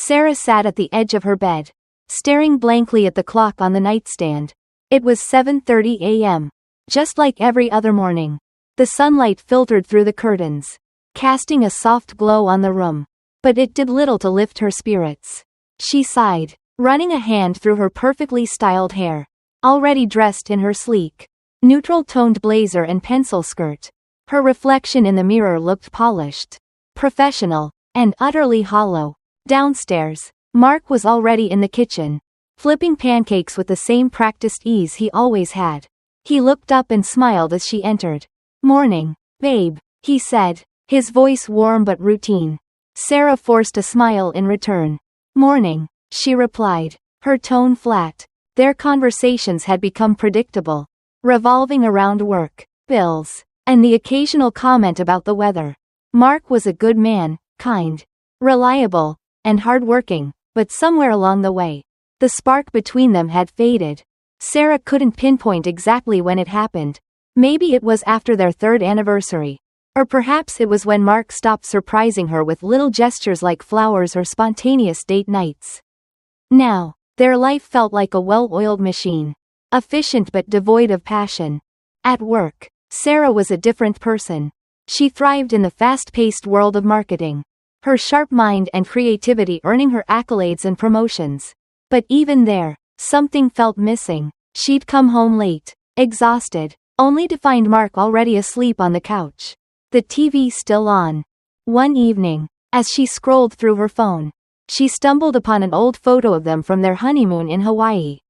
Sarah sat at the edge of her bed, staring blankly at the clock on the nightstand. It was 7:30 a.m. Just like every other morning. The sunlight filtered through the curtains, casting a soft glow on the room. But it did little to lift her spirits. She sighed, running a hand through her perfectly styled hair. Already dressed in her sleek, neutral-toned blazer and pencil skirt, her reflection in the mirror looked polished, professional, and utterly hollow. Downstairs, Mark was already in the kitchen, flipping pancakes with the same practiced ease he always had. He looked up and smiled as she entered. "Morning, babe," he said, his voice warm but routine. Sarah forced a smile in return. "Morning," she replied, her tone flat. Their conversations had become predictable, revolving around work, bills, and the occasional comment about the weather. Mark was a good man, kind, reliable, and hardworking, but somewhere along the way, the spark between them had faded. Sarah couldn't pinpoint exactly when it happened. Maybe it was after their 3rd anniversary. Or perhaps it was when Mark stopped surprising her with little gestures like flowers or spontaneous date nights. Now, their life felt like a well-oiled machine, efficient but devoid of passion. At work, Sarah was a different person. She thrived in the fast-paced world of marketing, her sharp mind and creativity earning her accolades and promotions. But even there, something felt missing. She'd come home late, exhausted, only to find Mark already asleep on the couch, the TV still on. One evening, as she scrolled through her phone, she stumbled upon an old photo of them from their honeymoon in Hawaii.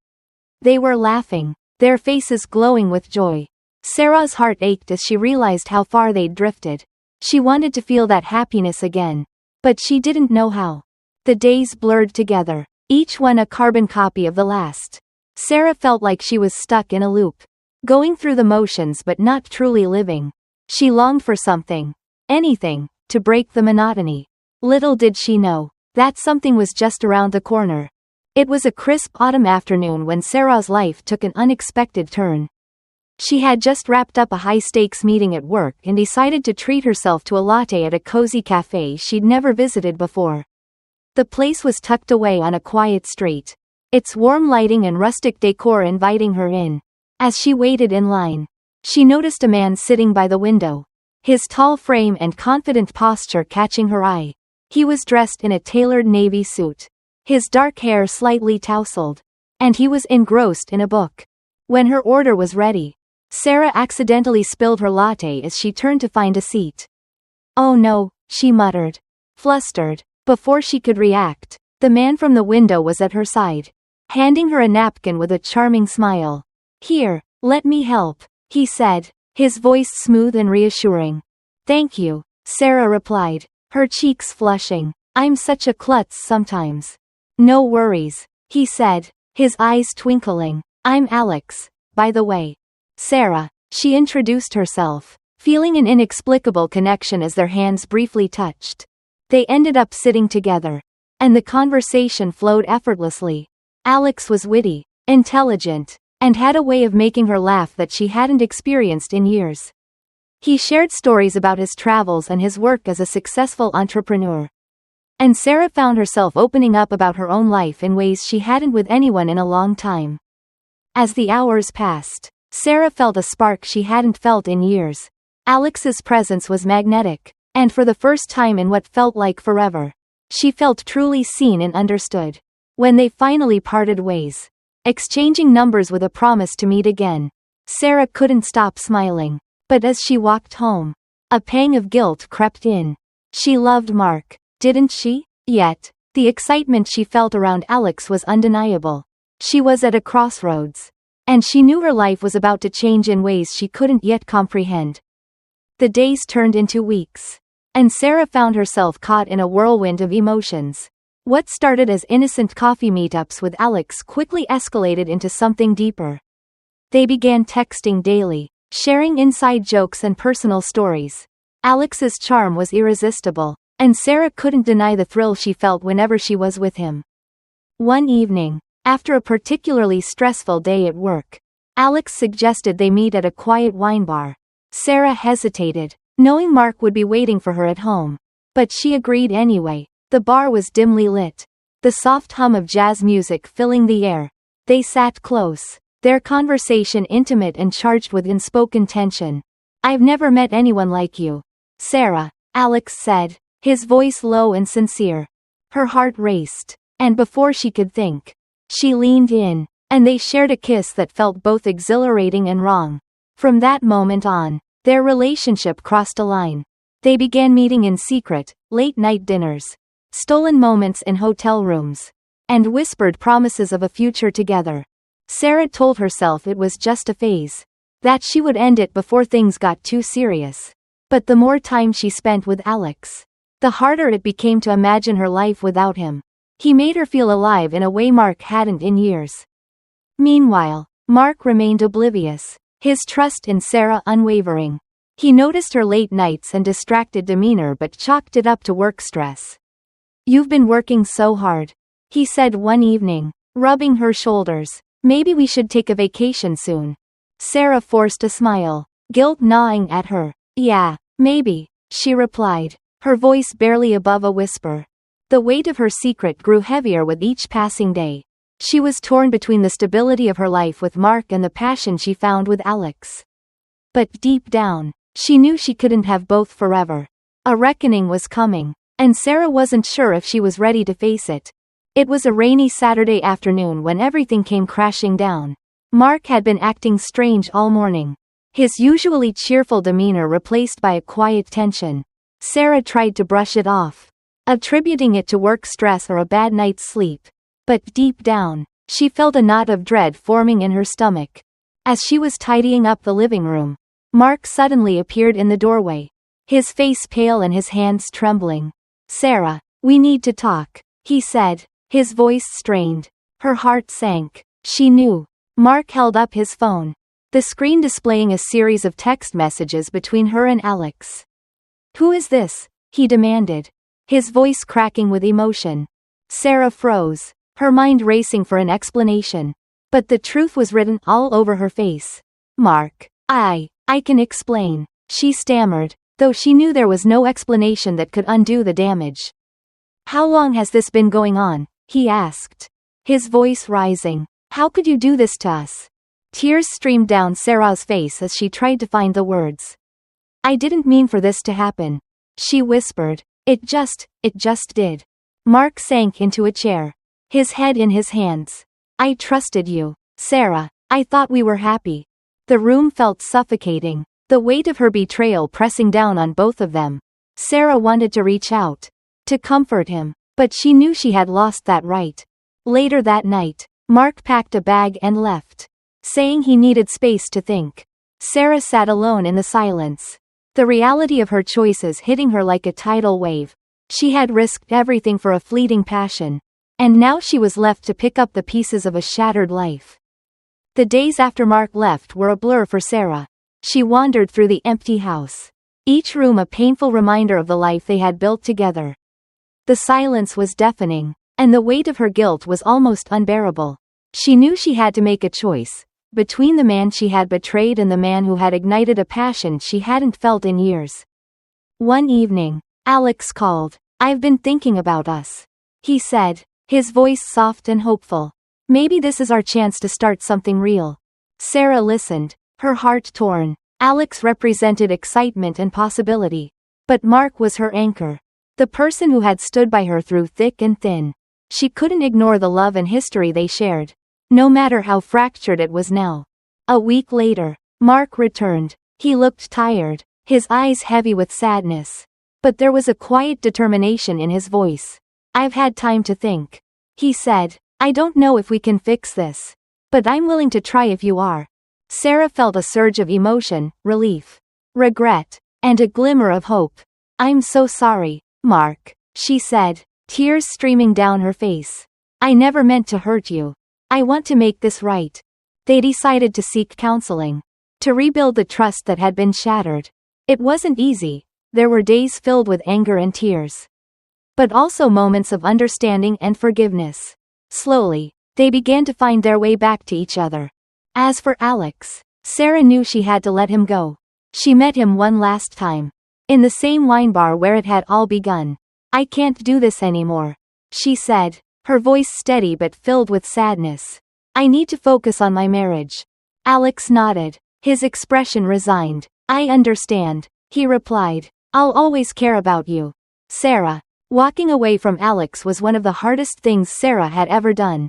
They were laughing, their faces glowing with joy. Sarah's heart ached as she realized how far they'd drifted. She wanted to feel that happiness again, but she didn't know how. The days blurred together, each one a carbon copy of the last. Sarah felt like she was stuck in a loop, going through the motions but not truly living. She longed for something, anything, to break the monotony. Little did she know, that something was just around the corner. It was a crisp autumn afternoon when Sarah's life took an unexpected turn. She had just wrapped up a high-stakes meeting at work and decided to treat herself to a latte at a cozy cafe she'd never visited before. The place was tucked away on a quiet street, its warm lighting and rustic decor inviting her in. As she waited in line, she noticed a man sitting by the window, his tall frame and confident posture catching her eye. He was dressed in a tailored navy suit, his dark hair slightly tousled, and he was engrossed in a book. When her order was ready, Sarah accidentally spilled her latte as she turned to find a seat. "Oh no," she muttered, flustered. Before she could react, the man from the window was at her side, handing her a napkin with a charming smile. "Here, let me help," he said, his voice smooth and reassuring. "Thank you," Sarah replied, her cheeks flushing. "I'm such a klutz sometimes." "No worries," he said, his eyes twinkling. "I'm Alex, by the way." "Sarah," she introduced herself, feeling an inexplicable connection as their hands briefly touched. They ended up sitting together, and the conversation flowed effortlessly. Alex was witty, intelligent, and had a way of making her laugh that she hadn't experienced in years. He shared stories about his travels and his work as a successful entrepreneur. And Sarah found herself opening up about her own life in ways she hadn't with anyone in a long time. As the hours passed, Sarah felt a spark she hadn't felt in years. Alex's presence was magnetic, and for the first time in what felt like forever, she felt truly seen and understood. When they finally parted ways, exchanging numbers with a promise to meet again, Sarah couldn't stop smiling. But as she walked home, a pang of guilt crept in. She loved Mark, didn't she? Yet, the excitement she felt around Alex was undeniable. She was at a crossroads, and she knew her life was about to change in ways she couldn't yet comprehend. The days turned into weeks, and Sarah found herself caught in a whirlwind of emotions. What started as innocent coffee meetups with Alex quickly escalated into something deeper. They began texting daily, sharing inside jokes and personal stories. Alex's charm was irresistible, and Sarah couldn't deny the thrill she felt whenever she was with him. One evening, after a particularly stressful day at work, Alex suggested they meet at a quiet wine bar. Sarah hesitated, knowing Mark would be waiting for her at home. But she agreed anyway. The bar was dimly lit, the soft hum of jazz music filling the air. They sat close, their conversation intimate and charged with unspoken tension. "I've never met anyone like you, Sarah," Alex said, his voice low and sincere. Her heart raced, and before she could think, she leaned in, and they shared a kiss that felt both exhilarating and wrong. From that moment on, their relationship crossed a line. They began meeting in secret, late-night dinners, stolen moments in hotel rooms, and whispered promises of a future together. Sarah told herself it was just a phase, that she would end it before things got too serious. But the more time she spent with Alex, the harder it became to imagine her life without him. He made her feel alive in a way Mark hadn't in years. Meanwhile, Mark remained oblivious, his trust in Sarah unwavering. He noticed her late nights and distracted demeanor but chalked it up to work stress. "You've been working so hard," he said one evening, rubbing her shoulders. "Maybe we should take a vacation soon." Sarah forced a smile, guilt gnawing at her. "Yeah, maybe," she replied, her voice barely above a whisper. The weight of her secret grew heavier with each passing day. She was torn between the stability of her life with Mark and the passion she found with Alex. But deep down, she knew she couldn't have both forever. A reckoning was coming, and Sarah wasn't sure if she was ready to face it. It was a rainy Saturday afternoon when everything came crashing down. Mark had been acting strange all morning, his usually cheerful demeanor replaced by a quiet tension. Sarah tried to brush it off, attributing it to work stress or a bad night's sleep. But deep down, she felt a knot of dread forming in her stomach. As she was tidying up the living room, Mark suddenly appeared in the doorway, his face pale and his hands trembling. "Sarah, we need to talk," he said, his voice strained. Her heart sank. She knew. Mark held up his phone, the screen displaying a series of text messages between her and Alex. "Who is this?" he demanded, his voice cracking with emotion. Sarah froze, her mind racing for an explanation. But the truth was written all over her face. "Mark, I can explain," she stammered, though she knew there was no explanation that could undo the damage. "How long has this been going on?" he asked, his voice rising. "How could you do this to us?" Tears streamed down Sarah's face as she tried to find the words. "I didn't mean for this to happen," she whispered. It just did." Mark sank into a chair, his head in his hands. "I trusted you, Sarah. I thought we were happy." The room felt suffocating, the weight of her betrayal pressing down on both of them. Sarah wanted to reach out, to comfort him, but she knew she had lost that right. Later that night, Mark packed a bag and left, saying he needed space to think. Sarah sat alone in the silence, the reality of her choices hitting her like a tidal wave. She had risked everything for a fleeting passion, and now she was left to pick up the pieces of a shattered life. The days after Mark left were a blur for Sarah. She wandered through the empty house, each room a painful reminder of the life they had built together. The silence was deafening, and the weight of her guilt was almost unbearable. She knew she had to make a choice, between the man she had betrayed and the man who had ignited a passion she hadn't felt in years. One evening, Alex called. "I've been thinking about us," he said, his voice soft and hopeful. "Maybe this is our chance to start something real." Sarah listened, her heart torn. Alex represented excitement and possibility, but Mark was her anchor, the person who had stood by her through thick and thin. She couldn't ignore the love and history they shared, no matter how fractured it was now. A week later, Mark returned. He looked tired, his eyes heavy with sadness. But there was a quiet determination in his voice. "I've had time to think," he said. "I don't know if we can fix this, but I'm willing to try if you are." Sarah felt a surge of emotion, relief, regret, and a glimmer of hope. "I'm so sorry, Mark," she said, tears streaming down her face. "I never meant to hurt you. I want to make this right." They decided to seek counseling, to rebuild the trust that had been shattered. It wasn't easy. There were days filled with anger and tears, but also moments of understanding and forgiveness. Slowly, they began to find their way back to each other. As for Alex, Sarah knew she had to let him go. She met him one last time, in the same wine bar where it had all begun. "I can't do this anymore," she said, her voice steady but filled with sadness. I need to focus on my marriage. Alex nodded, his expression resigned. I understand, he replied. I'll always care about you, Sarah. Walking away from Alex was one of the hardest things Sarah had ever done.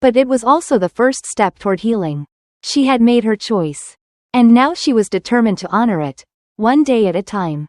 But it was also the first step toward healing. She had made her choice. And now she was determined to honor it, one day at a time.